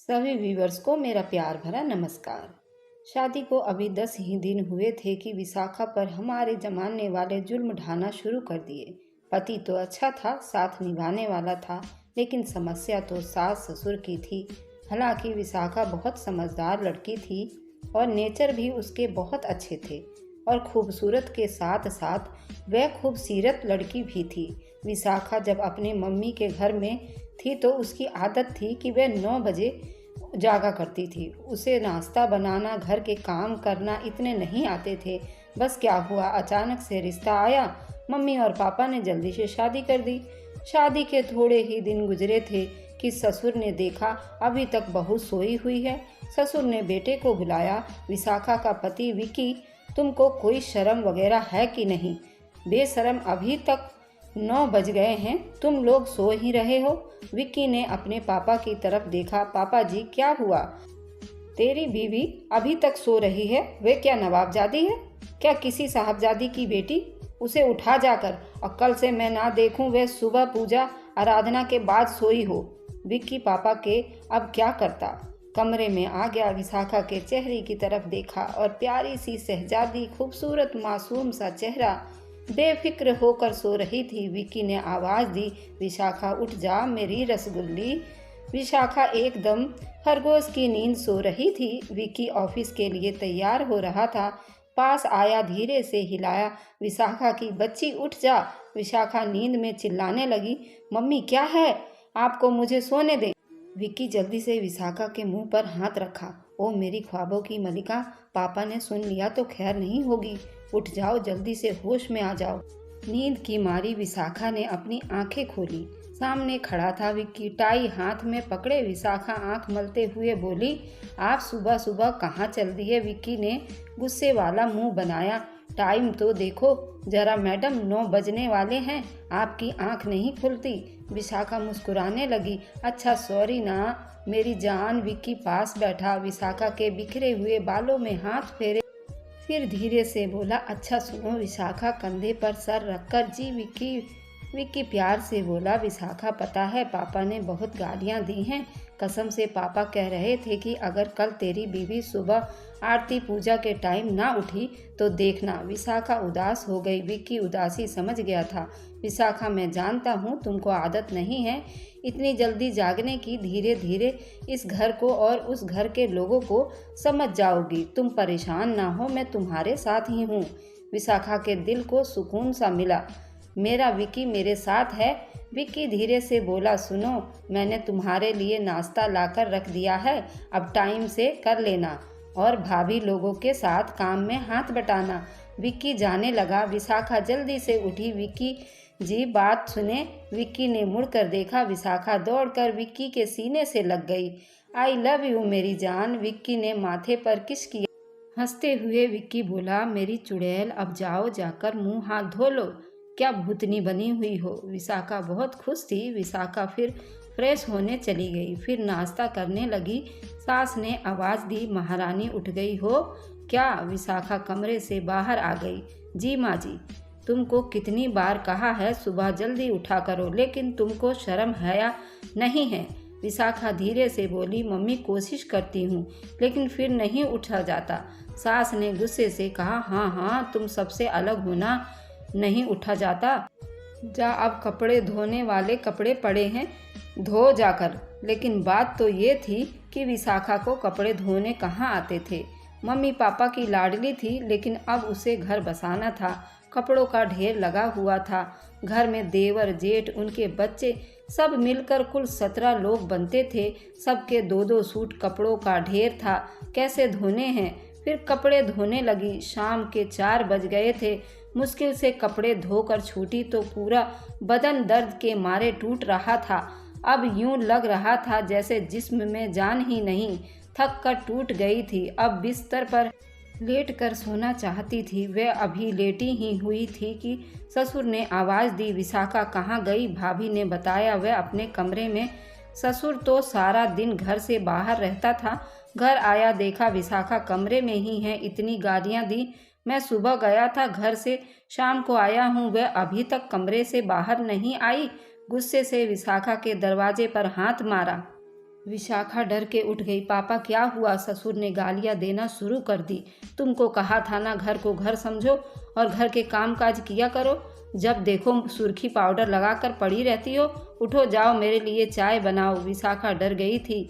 सभी व्यूवर्स को मेरा प्यार भरा नमस्कार। शादी को अभी 10 ही दिन हुए थे कि विशाखा पर हमारे जमाने वाले जुल्म ढाना शुरू कर दिए। पति तो अच्छा था, साथ निभाने वाला था, लेकिन समस्या तो सास ससुर की थी। हालांकि विशाखा बहुत समझदार लड़की थी और नेचर भी उसके बहुत अच्छे थे और खूबसूरत के साथ साथ वह खूबसूरत लड़की भी थी। विशाखा जब अपने मम्मी के घर में थी तो उसकी आदत थी कि वह 9 बजे जागा करती थी। उसे नाश्ता बनाना, घर के काम करना इतने नहीं आते थे। बस क्या हुआ, अचानक से रिश्ता आया। मम्मी और पापा ने जल्दी से शादी कर दी। शादी के थोड़े ही दिन गुजरे थे कि ससुर ने देखा अभी तक बहू सोई हुई है। ससुर ने बेटे को बुलाया। विशाखा का पति विकी, तुमको कोई शर्म वगैरह है कि नहीं? बेशरम, अभी तक 9 बज गए हैं, तुम लोग सो ही रहे हो। विक्की ने अपने पापा की तरफ देखा। पापा जी, क्या हुआ? तेरी बीवी अभी तक सो रही है। वे क्या नवाबजादी है? क्या किसी साहबजादी की बेटी? उसे उठा जाकर, और कल से मैं ना देखूं वह सुबह पूजा आराधना के बाद सोई हो। विक्की पापा के अब क्या करता। कमरे में आ गया, विशाखा के चेहरे की तरफ देखा और प्यारी सी शहजादी, खूबसूरत मासूम सा चेहरा बेफिक्र होकर सो रही थी। विक्की ने आवाज़ दी, विशाखा उठ जा मेरी रसगुल्ली। विशाखा एकदम खरगोश की नींद सो रही थी। विक्की ऑफिस के लिए तैयार हो रहा था। पास आया, धीरे से हिलाया, विशाखा की बच्ची उठ जा। विशाखा नींद में चिल्लाने लगी, मम्मी क्या है? आपको मुझे सोने दें। विक्की जल्दी से विशाखा के मुंह पर हाथ रखा। ओ मेरी ख्वाबों की मलिका, पापा ने सुन लिया तो खैर नहीं होगी। उठ जाओ, जल्दी से होश में आ जाओ। नींद की मारी विशाखा ने अपनी आंखें खोली। सामने खड़ा था विक्की, टाई हाथ में पकड़े। विशाखा आंख मलते हुए बोली, आप सुबह सुबह कहाँ चल दिए? विक्की ने गुस्से वाला मुंह बनाया। टाइम तो देखो जरा मैडम, 9 बजने वाले हैं, आपकी आंख नहीं खुलती। विशाखा मुस्कुराने लगी, अच्छा सॉरी ना मेरी जान। विक्की पास बैठा, विशाखा के बिखरे हुए बालों में हाथ फेरे, फिर धीरे से बोला, अच्छा सुनो। विशाखा कंधे पर सर रखकर, जी विक्की। विक्की प्यार से बोला, विशाखा पता है पापा ने बहुत गालियाँ दी हैं। कसम से पापा कह रहे थे कि अगर कल तेरी बीवी सुबह आरती पूजा के टाइम ना उठी तो देखना। विशाखा उदास हो गई। विक्की उदासी समझ गया था। विशाखा, मैं जानता हूँ तुमको आदत नहीं है इतनी जल्दी जागने की। धीरे धीरे इस घर को और उस घर के लोगों को समझ जाओगी। तुम परेशान ना हो, मैं तुम्हारे साथ ही हूँ। विशाखा के दिल को सुकून सा मिला। मेरा विक्की मेरे साथ है। विक्की धीरे से बोला, सुनो, मैंने तुम्हारे लिए नाश्ता लाकर रख दिया है, अब टाइम से कर लेना और भाभी लोगों के साथ काम में हाथ बटाना। विक्की जाने लगा। विशाखा जल्दी से उठी, विक्की जी बात सुने। विक्की ने मुड़कर देखा। विशाखा दौड़कर विक्की के सीने से लग गई। आई लव यू मेरी जान। विक्की ने माथे पर किस किया। हंसते हुए विक्की बोला, मेरी चुड़ैल, अब जाओ, जाकर मुंह हाथ धो लो, क्या भूतनी बनी हुई हो। विशाखा बहुत खुश थी। विशाखा फिर फ्रेश होने चली गई, फिर नाश्ता करने लगी। सास ने आवाज़ दी, महारानी उठ गई हो क्या? विशाखा कमरे से बाहर आ गई। जी माँ जी, तुमको कितनी बार कहा है सुबह जल्दी उठा करो, लेकिन तुमको शर्म हया नहीं है। विशाखा धीरे से बोली, मम्मी कोशिश करती हूँ लेकिन फिर नहीं उठा जाता। सास ने गुस्से से कहा, हाँ हाँ, तुम सबसे अलग होना, नहीं उठा जाता। जा, अब कपड़े धोने वाले कपड़े पड़े हैं, धो जाकर। लेकिन बात तो ये थी कि विशाखा को कपड़े धोने कहाँ आते थे। मम्मी पापा की लाडली थी, लेकिन अब उसे घर बसाना था। कपड़ों का ढेर लगा हुआ था। घर में देवर जेठ, उनके बच्चे, सब मिलकर कुल 17 लोग बनते थे। सबके 2-2 सूट कपड़ों का ढेर था। कैसे धोने हैं? फिर कपड़े धोने लगी। शाम के 4 बज गए थे। मुश्किल से कपड़े धोकर छूटी तो पूरा बदन दर्द के मारे टूट रहा था। अब यूं लग रहा था जैसे जिस्म में जान ही नहीं, थक कर टूट गई थी। अब बिस्तर पर लेट कर सोना चाहती थी। वह अभी लेटी ही हुई थी कि ससुर ने आवाज़ दी, विशाखा कहाँ गई? भाभी ने बताया वह अपने कमरे में। ससुर तो सारा दिन घर से बाहर रहता था। घर आया, देखा विशाखा कमरे में ही है। इतनी गालियाँ दी। मैं सुबह गया था घर से, शाम को आया हूँ, वह अभी तक कमरे से बाहर नहीं आई। गुस्से से विशाखा के दरवाजे पर हाथ मारा। विशाखा डर के उठ गई। पापा क्या हुआ? ससुर ने गालियां देना शुरू कर दी। तुमको कहा था ना घर को घर समझो और घर के काम काज किया करो, जब देखो सुर्खी पाउडर लगाकर पड़ी रहती हो। उठो जाओ मेरे लिए चाय बनाओ। विशाखा डर गई थी,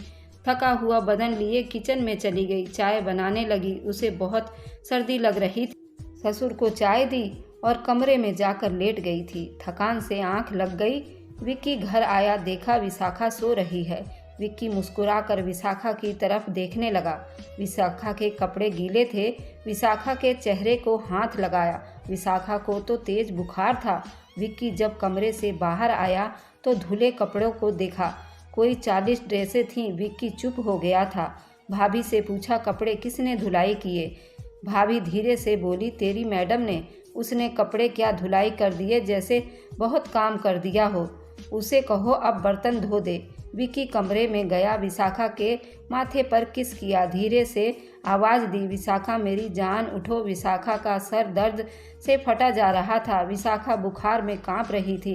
थका हुआ बदन लिए किचन में चली गई। चाय बनाने लगी। उसे बहुत सर्दी लग रही थी। ससुर को चाय दी और कमरे में जाकर लेट गई थी। थकान से आंख लग गई। विक्की घर आया, देखा विशाखा सो रही है। विक्की मुस्कुराकर विशाखा की तरफ देखने लगा। विशाखा के कपड़े गीले थे। विशाखा के चेहरे को हाथ लगाया। विशाखा को तो तेज बुखार था। विक्की जब कमरे से बाहर आया तो धुले कपड़ों को देखा। कोई 40 ड्रेसें थीं। विक्की चुप हो गया था। भाभी से पूछा, कपड़े किसने धुलाई किए? भाभी धीरे से बोली, तेरी मैडम ने। उसने कपड़े क्या धुलाई कर दिए, जैसे बहुत काम कर दिया हो। उसे कहो अब बर्तन धो दे। विक्की कमरे में गया, विशाखा के माथे पर किस किया, धीरे से आवाज़ दी, विशाखा मेरी जान उठो। विशाखा का सर दर्द से फटा जा रहा था। विशाखा बुखार में कांप रही थी।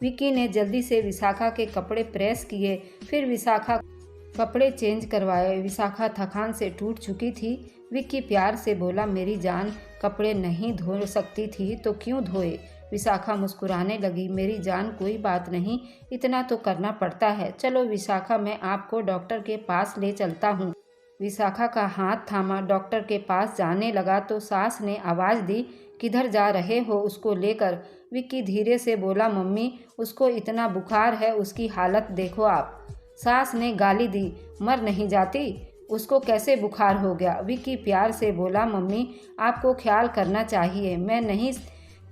विक्की ने जल्दी से विशाखा के कपड़े प्रेस किए, फिर विशाखा कपड़े चेंज करवाए। विशाखा थकान से टूट चुकी थी। विक्की प्यार से बोला, मेरी जान कपड़े नहीं धो सकती थी तो क्यों धोए? विशाखा मुस्कुराने लगी, मेरी जान कोई बात नहीं, इतना तो करना पड़ता है। चलो विशाखा, मैं आपको डॉक्टर के पास ले चलता हूँ। विशाखा का हाथ थामा। डॉक्टर के पास जाने लगा तो सास ने आवाज़ दी, किधर जा रहे हो उसको लेकर? विक्की धीरे से बोला, मम्मी उसको इतना बुखार है, उसकी हालत देखो आप। सास ने गाली दी, मर नहीं जाती? उसको कैसे बुखार हो गया? विक्की प्यार से बोला, मम्मी आपको ख्याल करना चाहिए। मैं नहीं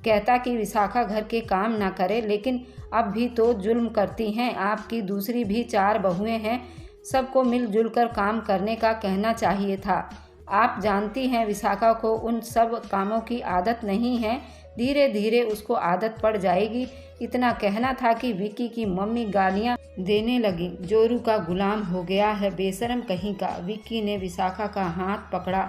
कहता कि विशाखा घर के काम ना करे, लेकिन अब भी तो जुल्म करती हैं। आपकी दूसरी भी 4 बहुएं हैं, सबको मिलजुल कर काम करने का कहना चाहिए था। आप जानती हैं विशाखा को उन सब कामों की आदत नहीं है, धीरे धीरे उसको आदत पड़ जाएगी। इतना कहना था कि विक्की की मम्मी गालियां देने लगी, जोरू का गुलाम हो गया है, बेशरम कहीं का। विक्की ने विशाखा का हाथ पकड़ा,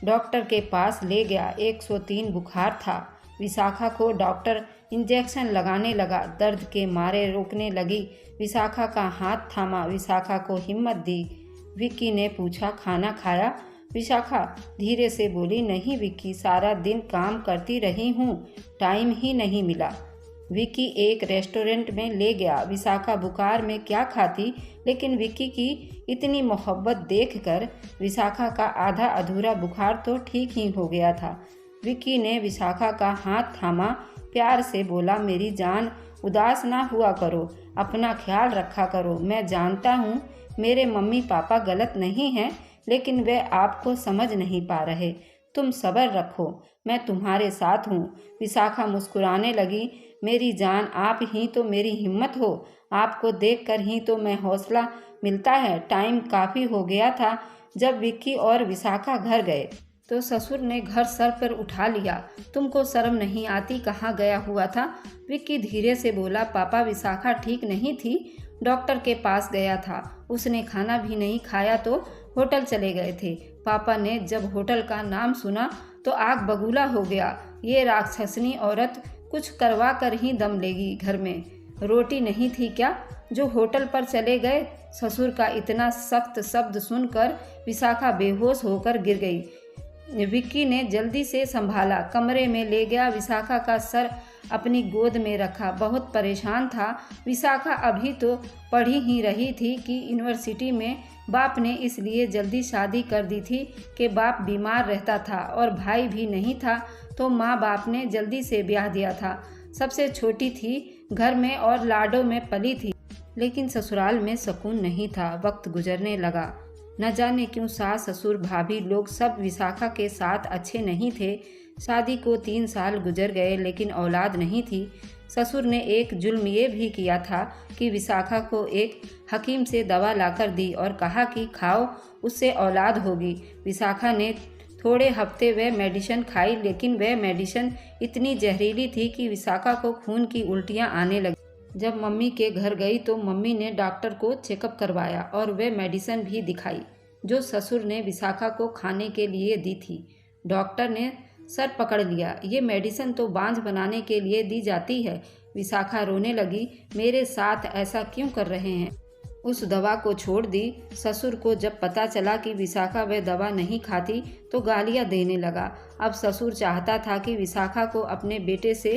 डॉक्टर के पास ले गया। 103 बुखार था। विशाखा को डॉक्टर इंजेक्शन लगाने लगा। दर्द के मारे रोकने लगी। विशाखा का हाथ थामा, विशाखा को हिम्मत दी। विक्की ने पूछा, खाना खाया? विशाखा धीरे से बोली, नहीं विक्की, सारा दिन काम करती रही हूँ, टाइम ही नहीं मिला। विक्की एक रेस्टोरेंट में ले गया। विशाखा बुखार में क्या खाती, लेकिन विक्की की इतनी मोहब्बत देखकर विशाखा का आधा अधूरा बुखार तो ठीक ही हो गया था। विक्की ने विशाखा का हाथ थामा, प्यार से बोला, मेरी जान उदास ना हुआ करो, अपना ख्याल रखा करो। मैं जानता हूँ मेरे मम्मी पापा गलत नहीं हैं, लेकिन वे आपको समझ नहीं पा रहे। तुम सब्र रखो, मैं तुम्हारे साथ हूँ। विशाखा मुस्कुराने लगी, मेरी जान आप ही तो मेरी हिम्मत हो, आपको देखकर ही तो मैं हौसला मिलता है। टाइम काफ़ी हो गया था। जब विक्की और विशाखा घर गए तो ससुर ने घर सर पर उठा लिया। तुमको शर्म नहीं आती? कहाँ गया हुआ था? विक्की धीरे से बोला, पापा विशाखा ठीक नहीं थी, डॉक्टर के पास गया था। उसने खाना भी नहीं खाया तो होटल चले गए थे। पापा ने जब होटल का नाम सुना तो आग बबूला हो गया। ये राक्षसनी औरत कुछ करवा कर ही दम लेगी। घर में रोटी नहीं थी क्या जो होटल पर चले गए? ससुर का इतना सख्त शब्द सुनकर विशाखा बेहोश होकर गिर गई। विक्की ने जल्दी से संभाला, कमरे में ले गया। विशाखा का सर अपनी गोद में रखा। बहुत परेशान था। विशाखा अभी तो पढ़ ही रही थी कि यूनिवर्सिटी में बाप ने इसलिए जल्दी शादी कर दी थी कि बाप बीमार रहता था और भाई भी नहीं था, तो माँ बाप ने जल्दी से ब्याह दिया था। सबसे छोटी थी घर में और लाडों में पली थी, लेकिन ससुराल में सुकून नहीं था। वक्त गुजरने लगा। न जाने क्यों सास ससुर भाभी लोग सब विशाखा के साथ अच्छे नहीं थे। शादी को 3 साल गुजर गए, लेकिन औलाद नहीं थी। ससुर ने एक जुल्म ये भी किया था कि विशाखा को एक हकीम से दवा लाकर दी और कहा कि खाओ, उससे औलाद होगी। विशाखा ने थोड़े हफ्ते वह मेडिसिन खाई, लेकिन वह मेडिसिन इतनी जहरीली थी कि विशाखा को खून की उल्टियाँ आने लगी। जब मम्मी के घर गई तो मम्मी ने डॉक्टर को चेकअप करवाया और वे मेडिसिन भी दिखाई जो ससुर ने विशाखा को खाने के लिए दी थी। डॉक्टर ने सर पकड़ लिया, ये मेडिसिन तो बांझ बनाने के लिए दी जाती है। विशाखा रोने लगी, मेरे साथ ऐसा क्यों कर रहे हैं? उस दवा को छोड़ दी। ससुर को जब पता चला कि विशाखा वह दवा नहीं खाती तो गालियां देने लगा। अब ससुर चाहता था कि विशाखा को अपने बेटे से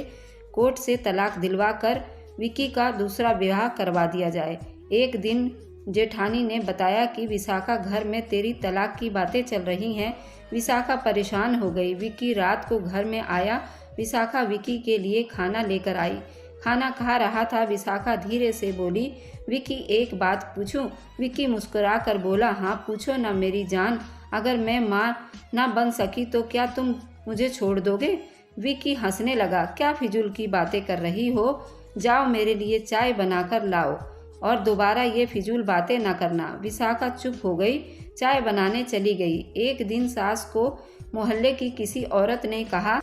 कोर्ट से तलाक दिलवा कर विक्की का दूसरा विवाह करवा दिया जाए। एक दिन जेठानी ने बताया कि विशाखा घर में तेरी तलाक की बातें चल रही हैं। विशाखा परेशान हो गई। विक्की रात को घर में आया। विशाखा विक्की के लिए खाना लेकर आई। खाना खा रहा था। विशाखा धीरे से बोली, विक्की एक बात पूछूं? विक्की मुस्कुरा कर बोला, हाँ पूछो ना मेरी जान। अगर मैं मां ना बन सकी तो क्या तुम मुझे छोड़ दोगे? विक्की हंसने लगा, क्या फिजूल की बातें कर रही हो? जाओ मेरे लिए चाय बनाकर लाओ और दोबारा ये फिजूल बातें ना करना। विशाखा चुप हो गई, चाय बनाने चली गई। एक दिन सास को मोहल्ले की किसी औरत ने कहा,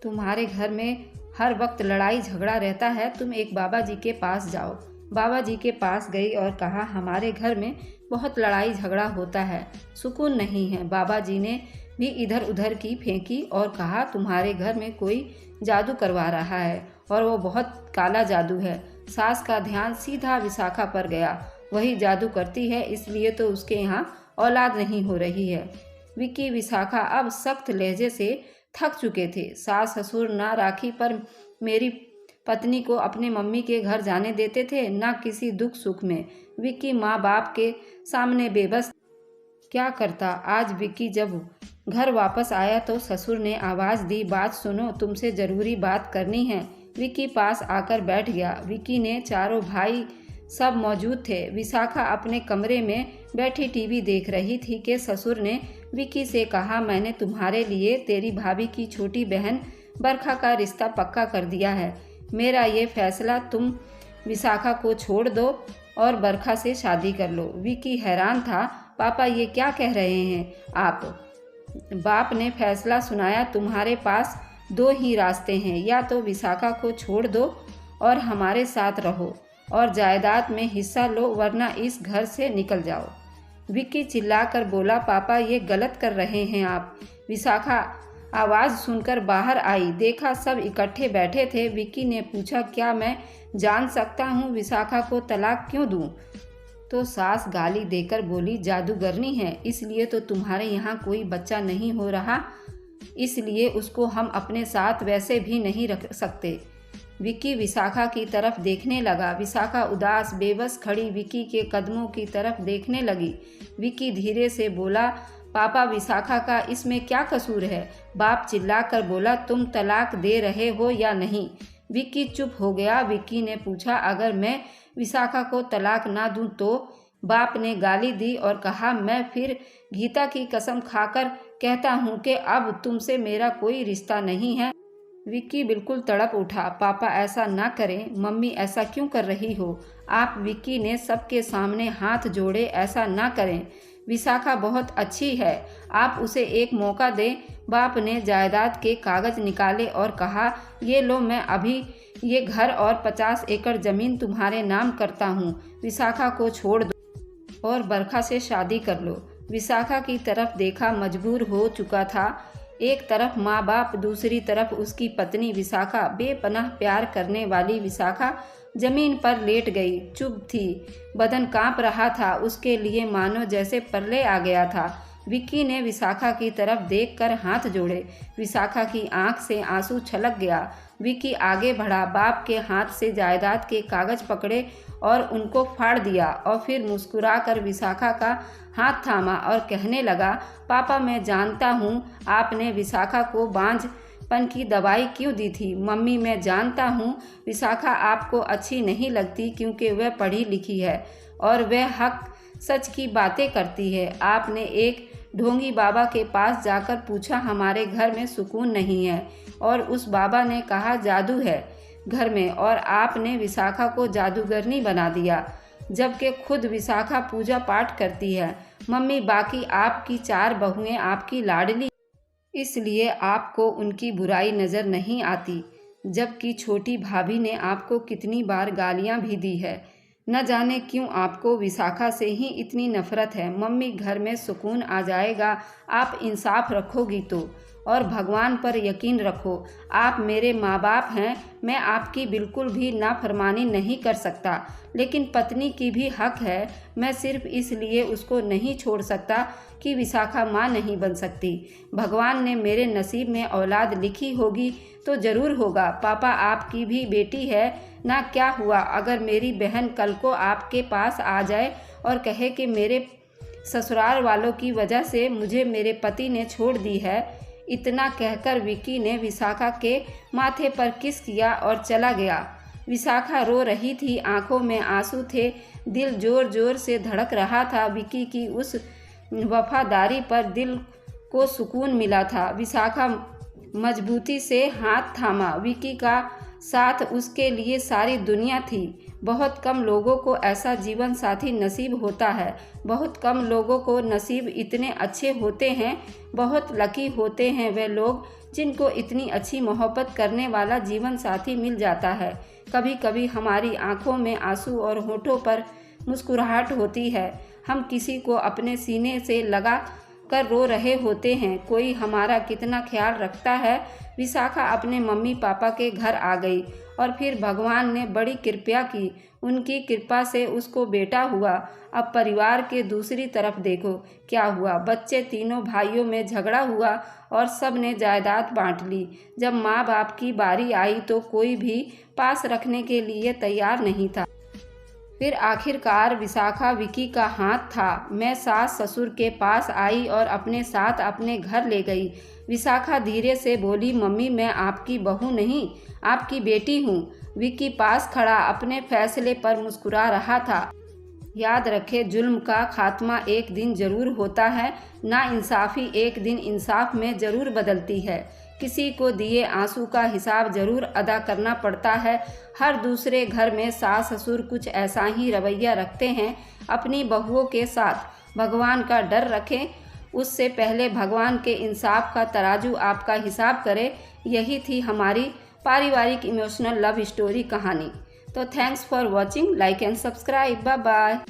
तुम्हारे घर में हर वक्त लड़ाई झगड़ा रहता है, तुम एक बाबा जी के पास जाओ। बाबा जी के पास गई और कहा, हमारे घर में बहुत लड़ाई झगड़ा होता है, सुकून नहीं है। बाबा जी ने भी इधर उधर की फेंकी और कहा, तुम्हारे घर में कोई जादू करवा रहा है और वो बहुत काला जादू है। सास का ध्यान सीधा विशाखा पर गया। वही जादू करती है, इसलिए तो उसके यहाँ औलाद नहीं हो रही है। विक्की विशाखा अब सख्त लहजे से थक चुके थे। सास ससुर ना राखी पर मेरी पत्नी को अपने मम्मी के घर जाने देते थे, ना किसी दुख सुख में। विक्की माँ बाप के सामने बेबस क्या करता। आज विक्की जब घर वापस आया तो ससुर ने आवाज़ दी, बात सुनो, तुमसे ज़रूरी बात करनी है। विक्की पास आकर बैठ गया। विक्की ने चारों भाई सब मौजूद थे। विशाखा अपने कमरे में बैठी टीवी देख रही थी कि ससुर ने विक्की से कहा, मैंने तुम्हारे लिए तेरी भाभी की छोटी बहन बरखा का रिश्ता पक्का कर दिया है। मेरा ये फैसला, तुम विशाखा को छोड़ दो और बरखा से शादी कर लो। विक्की हैरान था, पापा ये क्या कह रहे हैं आप? बाप ने फैसला सुनाया, तुम्हारे पास दो ही रास्ते हैं, या तो विशाखा को छोड़ दो और हमारे साथ रहो और जायदाद में हिस्सा लो, वरना इस घर से निकल जाओ। विक्की चिल्लाकर बोला, पापा ये गलत कर रहे हैं आप। विशाखा आवाज़ सुनकर बाहर आई। देखा सब इकट्ठे बैठे थे। विक्की ने पूछा, क्या मैं जान सकता हूँ विशाखा को तलाक क्यों दूँ? तो सास गाली देकर बोली, जादूगरनी है, इसलिए तो तुम्हारे यहाँ कोई बच्चा नहीं हो रहा, इसलिए उसको हम अपने साथ वैसे भी नहीं रख सकते। विक्की विशाखा की तरफ देखने लगा। विशाखा उदास बेबस खड़ी विक्की के कदमों की तरफ देखने लगी। विक्की धीरे से बोला, पापा विशाखा का इसमें क्या कसूर है? बाप चिल्लाकर बोला, तुम तलाक दे रहे हो या नहीं? विक्की चुप हो गया। विक्की ने पूछा, अगर मैं विशाखा को तलाक ना दूं तो? बाप ने गाली दी और कहा, मैं फिर गीता की कसम खाकर कहता हूँ कि अब तुमसे मेरा कोई रिश्ता नहीं है। विक्की बिल्कुल तड़प उठा, पापा ऐसा ना करें, मम्मी ऐसा क्यों कर रही हो आप? विक्की ने सबके सामने हाथ जोड़े, ऐसा ना करें, विशाखा बहुत अच्छी है, आप उसे एक मौका दें। बाप ने जायदाद के कागज निकाले और कहा, ये लो, मैं अभी ये घर और 50 एकड़ ज़मीन तुम्हारे नाम करता हूँ। विशाखा को छोड़ दो और बरखा से शादी कर लो। विशाखा की तरफ देखा, मजबूर हो चुका था। एक तरफ माँ बाप, दूसरी तरफ उसकी पत्नी विशाखा। बेपनाह प्यार करने वाली विशाखा जमीन पर लेट गई, चुप थी, बदन कांप रहा था, उसके लिए मानो जैसे प्रलय आ गया था। विक्की ने विशाखा की तरफ देखकर हाथ जोड़े। विशाखा की आंख से आंसू छलक गया। विक्की आगे बढ़ा, बाप के हाथ से जायदाद के कागज पकड़े और उनको फाड़ दिया और फिर मुस्कुराकर विशाखा का हाथ थामा और कहने लगा, पापा मैं जानता हूँ आपने विशाखा को बांझपन की दवाई क्यों दी थी। मम्मी मैं जानता हूँ विशाखा आपको अच्छी नहीं लगती क्योंकि वह पढ़ी लिखी है और वह हक सच की बातें करती है। आपने एक ढोंगी बाबा के पास जाकर पूछा, हमारे घर में सुकून नहीं है, और उस बाबा ने कहा जादू है घर में, और आपने विशाखा को जादूगरनी बना दिया, जबकि खुद विशाखा पूजा पाठ करती है। मम्मी बाकी आपकी 4 बहुएं आपकी लाडली, इसलिए आपको उनकी बुराई नज़र नहीं आती, जबकि छोटी भाभी ने आपको कितनी बार गालियां भी दी है। न जाने क्यों आपको विशाखा से ही इतनी नफरत है। मम्मी घर में सुकून आ जाएगा आप इंसाफ रखोगी तो। और भगवान पर यकीन रखो। आप मेरे माँ बाप हैं, मैं आपकी बिल्कुल भी नाफरमानी नहीं कर सकता, लेकिन पत्नी की भी हक है। मैं सिर्फ इसलिए उसको नहीं छोड़ सकता कि विशाखा माँ नहीं बन सकती। भगवान ने मेरे नसीब में औलाद लिखी होगी तो ज़रूर होगा। पापा, आपकी भी बेटी है ना, क्या हुआ अगर मेरी बहन कल को आपके पास आ जाए और कहे कि मेरे ससुराल वालों की वजह से मुझे मेरे पति ने छोड़ दी है। इतना कहकर विकी ने विशाखा के माथे पर किस किया और चला गया। विशाखा रो रही थी, आंखों में आंसू थे, दिल जोर जोर से धड़क रहा था। विकी की उस वफादारी पर दिल को सुकून मिला था। विशाखा मजबूती से हाथ थामा। विकी का साथ उसके लिए सारी दुनिया थी। बहुत कम लोगों को ऐसा जीवन साथी नसीब होता है। बहुत कम लोगों को नसीब इतने अच्छे होते हैं। बहुत लकी होते हैं वे लोग जिनको इतनी अच्छी मोहब्बत करने वाला जीवन साथी मिल जाता है। कभी कभी हमारी आंखों में आंसू और होठों पर मुस्कुराहट होती है। हम किसी को अपने सीने से लगा कर रो रहे होते हैं। कोई हमारा कितना ख्याल रखता है। विशाखा अपने मम्मी पापा के घर आ गई और फिर भगवान ने बड़ी कृपा की। उनकी कृपा से उसको बेटा हुआ। अब परिवार के दूसरी तरफ देखो क्या हुआ। बच्चे तीनों भाइयों में झगड़ा हुआ और सब ने जायदाद बांट ली। जब माँ बाप की बारी आई तो कोई भी पास रखने के लिए तैयार नहीं था। फिर आखिरकार विशाखा विकी का हाथ था। मैं सास ससुर के पास आई और अपने साथ अपने घर ले गई। विशाखा धीरे से बोली, मम्मी मैं आपकी बहू नहीं, आपकी बेटी हूँ। विकी पास खड़ा अपने फैसले पर मुस्कुरा रहा था। याद रखे, जुल्म का खात्मा एक दिन जरूर होता है। नाइंसाफ़ी एक दिन इंसाफ में ज़रूर बदलती है। किसी को दिए आंसू का हिसाब ज़रूर अदा करना पड़ता है। हर दूसरे घर में सास ससुर कुछ ऐसा ही रवैया रखते हैं अपनी बहुओं के साथ। भगवान का डर रखें, उससे पहले भगवान के इंसाफ का तराजू आपका हिसाब करे। यही थी हमारी पारिवारिक इमोशनल लव स्टोरी कहानी। तो thanks for watching, like and subscribe, bye bye.